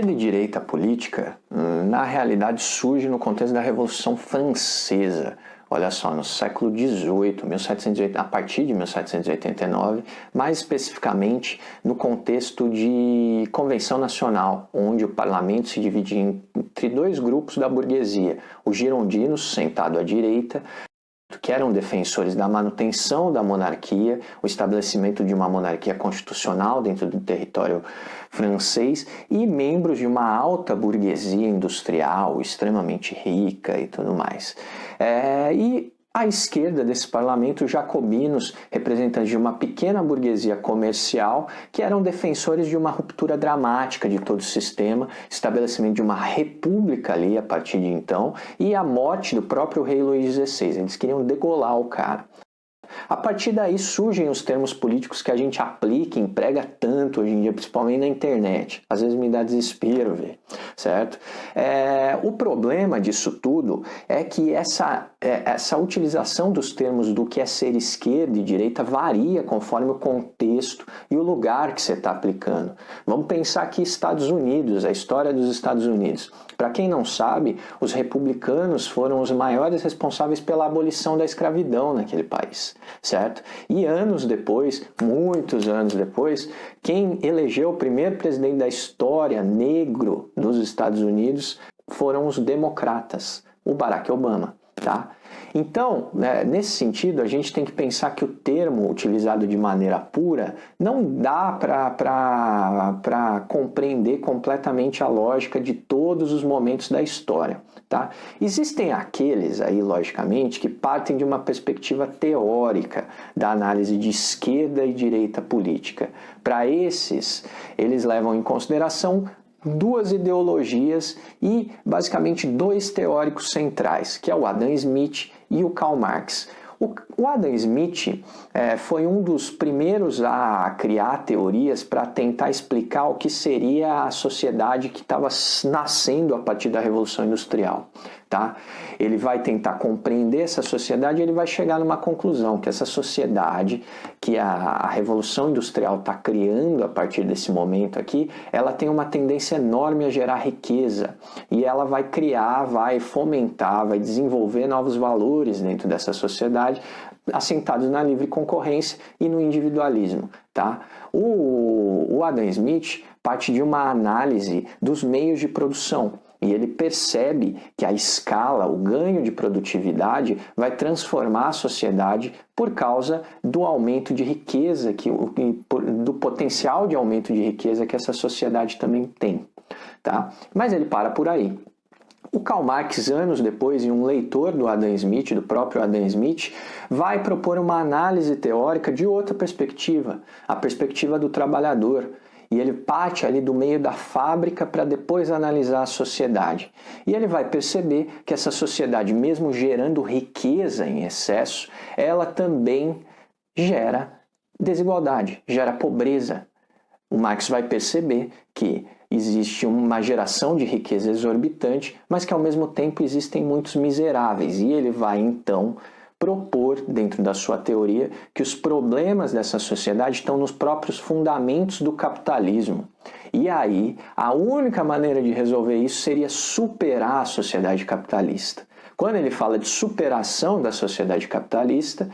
Esquerda e direita política, na realidade, surge no contexto da Revolução Francesa. Olha só, no século XVIII, a partir de 1789, mais especificamente no contexto de convenção nacional, onde o parlamento se dividia entre dois grupos da burguesia, os girondinos, sentado à direita, que eram defensores da manutenção da monarquia, o estabelecimento de uma monarquia constitucional dentro do território francês, e membros de uma alta burguesia industrial extremamente rica e tudo mais. E à esquerda desse parlamento, jacobinos, representantes de uma pequena burguesia comercial, que eram defensores de uma ruptura dramática de todo o sistema, estabelecimento de uma república ali a partir de então, e a morte do próprio rei Luís XVI. Eles queriam degolar o cara. A partir daí surgem os termos políticos que a gente aplica e emprega tanto hoje em dia, principalmente na internet. Às vezes me dá desespero ver, certo? O problema disso tudo é que essa utilização dos termos do que é ser esquerda e direita varia conforme o contexto e o lugar que você está aplicando. Vamos pensar aqui Estados Unidos, a história dos Estados Unidos. Para quem não sabe, os republicanos foram os maiores responsáveis pela abolição da escravidão naquele país, certo? E anos depois, muitos anos depois, quem elegeu o primeiro presidente da história negro dos Estados Unidos foram os democratas, o Barack Obama, tá? Então, nesse sentido, a gente tem que pensar que o termo utilizado de maneira pura não dá para compreender completamente a lógica de todos os momentos da história. Tá? Existem aqueles aí, logicamente, que partem de uma perspectiva teórica da análise de esquerda e direita política. Para esses, eles levam em consideração duas ideologias e, basicamente, dois teóricos centrais, que é o Adam Smith e o Karl Marx. O Adam Smith foi um dos primeiros a criar teorias para tentar explicar o que seria a sociedade que estava nascendo a partir da Revolução Industrial. Tá? Ele vai tentar compreender essa sociedade e ele vai chegar numa conclusão, que essa sociedade que a Revolução Industrial está criando a partir desse momento aqui, ela tem uma tendência enorme a gerar riqueza e ela vai criar, vai fomentar, vai desenvolver novos valores dentro dessa sociedade, assentados na livre concorrência e no individualismo. Tá? O Adam Smith parte de uma análise dos meios de produção. E ele percebe que a escala, o ganho de produtividade, vai transformar a sociedade por causa do aumento de riqueza, do potencial de aumento de riqueza que essa sociedade também tem. Tá? Mas ele para por aí. O Karl Marx, anos depois, e um leitor do Adam Smith, do próprio Adam Smith, vai propor uma análise teórica de outra perspectiva, a perspectiva do trabalhador. E ele parte ali do meio da fábrica para depois analisar a sociedade. E ele vai perceber que essa sociedade, mesmo gerando riqueza em excesso, ela também gera desigualdade, gera pobreza. O Marx vai perceber que existe uma geração de riqueza exorbitante, mas que ao mesmo tempo existem muitos miseráveis. E ele vai então propor, dentro da sua teoria, que os problemas dessa sociedade estão nos próprios fundamentos do capitalismo. E aí, a única maneira de resolver isso seria superar a sociedade capitalista. Quando ele fala de superação da sociedade capitalista,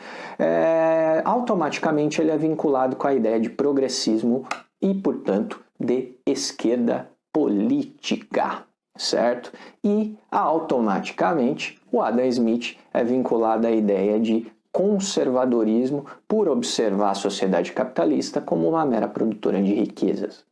automaticamente ele é vinculado com a ideia de progressismo e, portanto, de esquerda política. Certo? E automaticamente o Adam Smith é vinculado à ideia de conservadorismo por observar a sociedade capitalista como uma mera produtora de riquezas.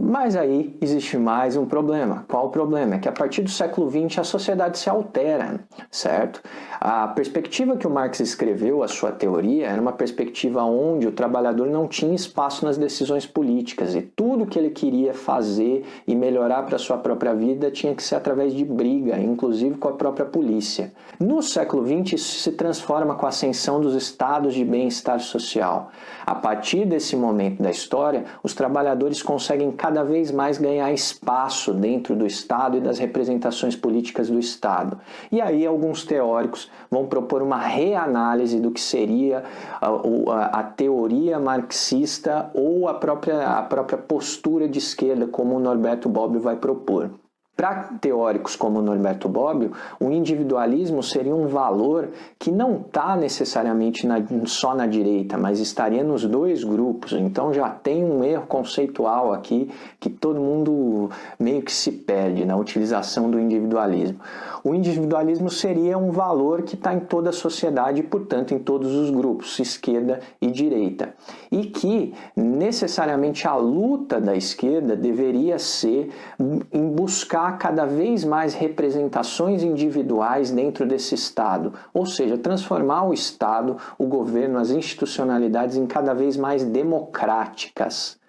Mas aí existe mais um problema. Qual o problema? É que a partir do século XX a sociedade se altera, certo? A perspectiva que o Marx escreveu, a sua teoria, era uma perspectiva onde o trabalhador não tinha espaço nas decisões políticas e tudo que ele queria fazer e melhorar para a sua própria vida tinha que ser através de briga, inclusive com a própria polícia. No século XX isso se transforma com a ascensão dos estados de bem-estar social. A partir desse momento da história, os trabalhadores conseguem cada vez mais ganhar espaço dentro do Estado e das representações políticas do Estado. E aí alguns teóricos vão propor uma reanálise do que seria a teoria marxista ou a própria postura de esquerda, como o Norberto Bobbio vai propor. Para teóricos como Norberto Bobbio, o individualismo seria um valor que não está necessariamente só na direita, mas estaria nos dois grupos. Então já tem um erro conceitual aqui que todo mundo meio que se perde na utilização do individualismo. O individualismo seria um valor que está em toda a sociedade e, portanto, em todos os grupos, esquerda e direita. E que, necessariamente, a luta da esquerda deveria ser em buscar cada vez mais representações individuais dentro desse Estado, ou seja, transformar o Estado, o governo, as institucionalidades em cada vez mais democráticas.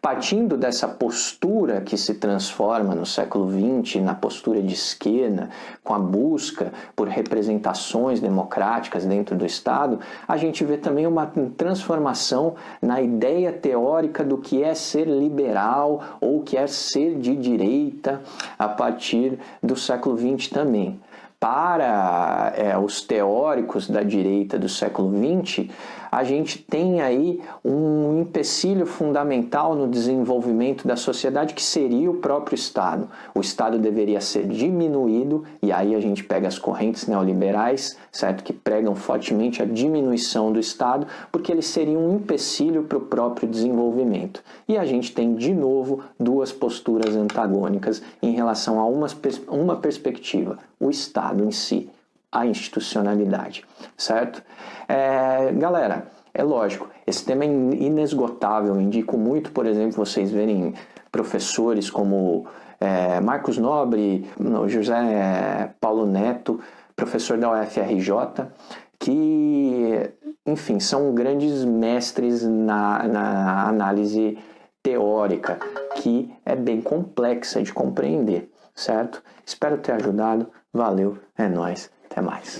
Partindo dessa postura que se transforma no século XX, na postura de esquerda, com a busca por representações democráticas dentro do Estado, a gente vê também uma transformação na ideia teórica do que é ser liberal ou que é ser de direita a partir do século XX também. Para os teóricos da direita do século XX, a gente tem aí um empecilho fundamental no desenvolvimento da sociedade, que seria o próprio Estado. O Estado deveria ser diminuído, e aí a gente pega as correntes neoliberais, certo? Que pregam fortemente a diminuição do Estado, porque ele seria um empecilho para o próprio desenvolvimento. E a gente tem, de novo, duas posturas antagônicas em relação a uma perspectiva: o Estado em si, a institucionalidade, certo? Galera, é lógico, esse tema é inesgotável. Eu indico muito, por exemplo, vocês verem professores como Marcos Nobre, José Paulo Neto, professor da UFRJ, que, enfim, são grandes mestres na análise teórica, que é bem complexa de compreender, certo? Espero ter ajudado. Valeu, é nóis, até mais.